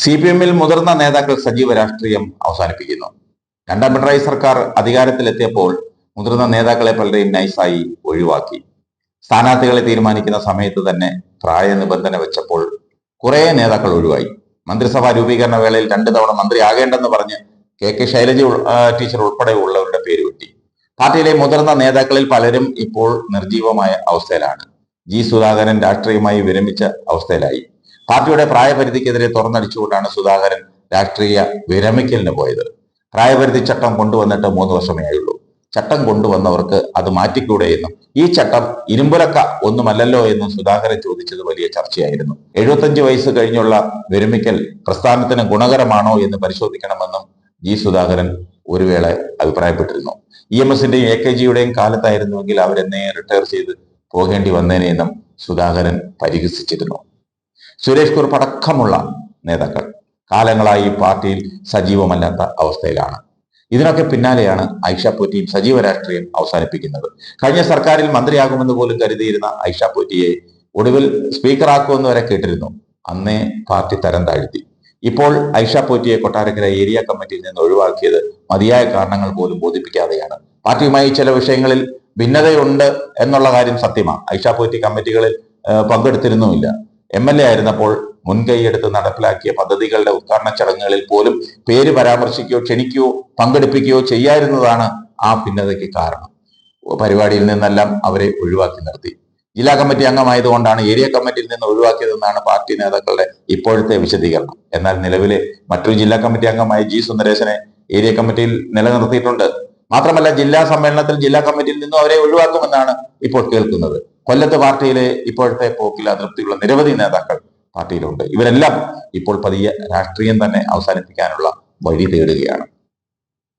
CPM-ൽ മുതിർന്ന നേതാക്കൾ സജീവ രാഷ്ട്രീയം അവസാനിപ്പിക്കുന്നു. രണ്ടാം പിണറായി സർക്കാർ അധികാരത്തിലെത്തിയപ്പോൾ മുതിർന്ന നേതാക്കളെ പലരെയും നൈസായി ഒഴിവാക്കി. സ്ഥാനാർത്ഥികളെ തീരുമാനിക്കുന്ന സമയത്ത് തന്നെ പ്രായ നിബന്ധന വെച്ചപ്പോൾ കുറെ നേതാക്കൾ ഒഴിവായി. മന്ത്രിസഭാ രൂപീകരണ വേളയിൽ 2 തവണ മന്ത്രിയാകേണ്ടെന്ന് പറഞ്ഞ് KK ശൈലജ ടീച്ചർ ഉൾപ്പെടെ ഉള്ളവരുടെ പേര് വെട്ടി. പാർട്ടിയിലെ മുതിർന്ന നേതാക്കളിൽ പലരും ഇപ്പോൾ നിർജീവമായ അവസ്ഥയിലാണ്. സുധാകരൻ രാഷ്ട്രീയമായി വിരമിച്ച അവസ്ഥയിലായി. പാർട്ടിയുടെ പ്രായപരിധിക്കെതിരെ തുറന്നടിച്ചുകൊണ്ടാണ് സുധാകരൻ രാഷ്ട്രീയ വിരമിക്കലിന് പോയത്. പ്രായപരിധി ചട്ടം കൊണ്ടുവന്നിട്ട് 3 വർഷമേ ആയുള്ളൂ. ചട്ടം കൊണ്ടുവന്നവർക്ക് അത് മാറ്റിക്കൂടെ എന്നും ഈ ചട്ടം ഇരുമ്പുലക്ക ഒന്നുമല്ലല്ലോ എന്നും സുധാകരൻ ചോദിച്ചത് വലിയ ചർച്ചയായിരുന്നു. 75 വയസ്സ് കഴിഞ്ഞുള്ള വിരമിക്കൽ പ്രസ്ഥാനത്തിന് ഗുണകരമാണോ എന്ന് പരിശോധിക്കണമെന്നും സുധാകരൻ ഒരു വേള അഭിപ്രായപ്പെട്ടിരുന്നു. EMS-ന്റെയും AKGയുടെയും കാലത്തായിരുന്നുവെങ്കിൽ അവരെന്നെ റിട്ടയർ ചെയ്ത് പോകേണ്ടി വന്നേനെന്നും സുധാകരൻ പരിഹസിച്ചിരുന്നു. സുരേഷ് കുറുപ്പ് അടക്കമുള്ള നേതാക്കൾ കാലങ്ങളായി പാർട്ടിയിൽ സജീവമല്ലാത്ത അവസ്ഥയിലാണ്. ഇതിനൊക്കെ പിന്നാലെയാണ് ഐഷ പോറ്റിയും സജീവ രാഷ്ട്രീയം അവസാനിപ്പിക്കുന്നത്. കഴിഞ്ഞ സർക്കാരിൽ മന്ത്രിയാകുമെന്ന് പോലും കരുതിയിരുന്ന ഐഷ പോറ്റിയെ ഒടുവിൽ സ്പീക്കറാക്കുമെന്ന് വരെ കേട്ടിരുന്നു. അന്നേ പാർട്ടി തരം താഴ്ത്തി. ഇപ്പോൾ ഐഷ പോറ്റിയെ കൊട്ടാരക്കര ഏരിയ കമ്മിറ്റിയിൽ നിന്ന് ഒഴിവാക്കിയത് മതിയായ കാരണങ്ങൾ പോലും ബോധിപ്പിക്കാതെയാണ്. പാർട്ടിയുമായി ചില വിഷയങ്ങളിൽ ഭിന്നതയുണ്ട് എന്നുള്ള കാര്യം സത്യമാണ്. ഐഷ പോറ്റി കമ്മിറ്റികളിൽ പങ്കെടുത്തിരുന്നുമില്ല. MLA ആയിരുന്നപ്പോൾ മുൻകൈയെടുത്ത് നടപ്പിലാക്കിയ പദ്ധതികളുടെ ഉദ്ഘാടന ചടങ്ങുകളിൽ പോലും പേര് പരാമർശിക്കുകയോ ക്ഷണിക്കുകയോ പങ്കെടുപ്പിക്കുകയോ ചെയ്യാതിരുന്നതാണ് ആ ഭിന്നതയ്ക്ക് കാരണം. പരിപാടിയിൽ നിന്നെല്ലാം അവരെ ഒഴിവാക്കി നിർത്തി. ജില്ലാ കമ്മിറ്റി അംഗമായതുകൊണ്ടാണ് ഏരിയ കമ്മിറ്റിയിൽ നിന്ന് ഒഴിവാക്കിയതെന്നാണ് പാർട്ടി നേതാക്കളുടെ ഇപ്പോഴത്തെ വിശദീകരണം. എന്നാൽ നിലവിലെ മറ്റൊരു ജില്ലാ കമ്മിറ്റി അംഗമായ സുന്ദരേശനെ ഏരിയ കമ്മിറ്റിയിൽ നിലനിർത്തിയിട്ടുണ്ട്. മാത്രമല്ല ജില്ലാ സമ്മേളനത്തിൽ ജില്ലാ കമ്മിറ്റിയിൽ നിന്നും അവരെ ഒഴിവാക്കുമെന്നാണ് ഇപ്പോൾ കേൾക്കുന്നത്. കൊല്ലത്ത് പാർട്ടിയിലെ ഇപ്പോഴത്തെ പോക്കിൽ അതൃപ്തിയുള്ള നിരവധി നേതാക്കൾ പാർട്ടിയിലുണ്ട്. ഇവരെല്ലാം ഇപ്പോൾ പതിയെ രാഷ്ട്രീയം തന്നെ അവസാനിപ്പിക്കാനുള്ള വഴി തേടുകയാണ്.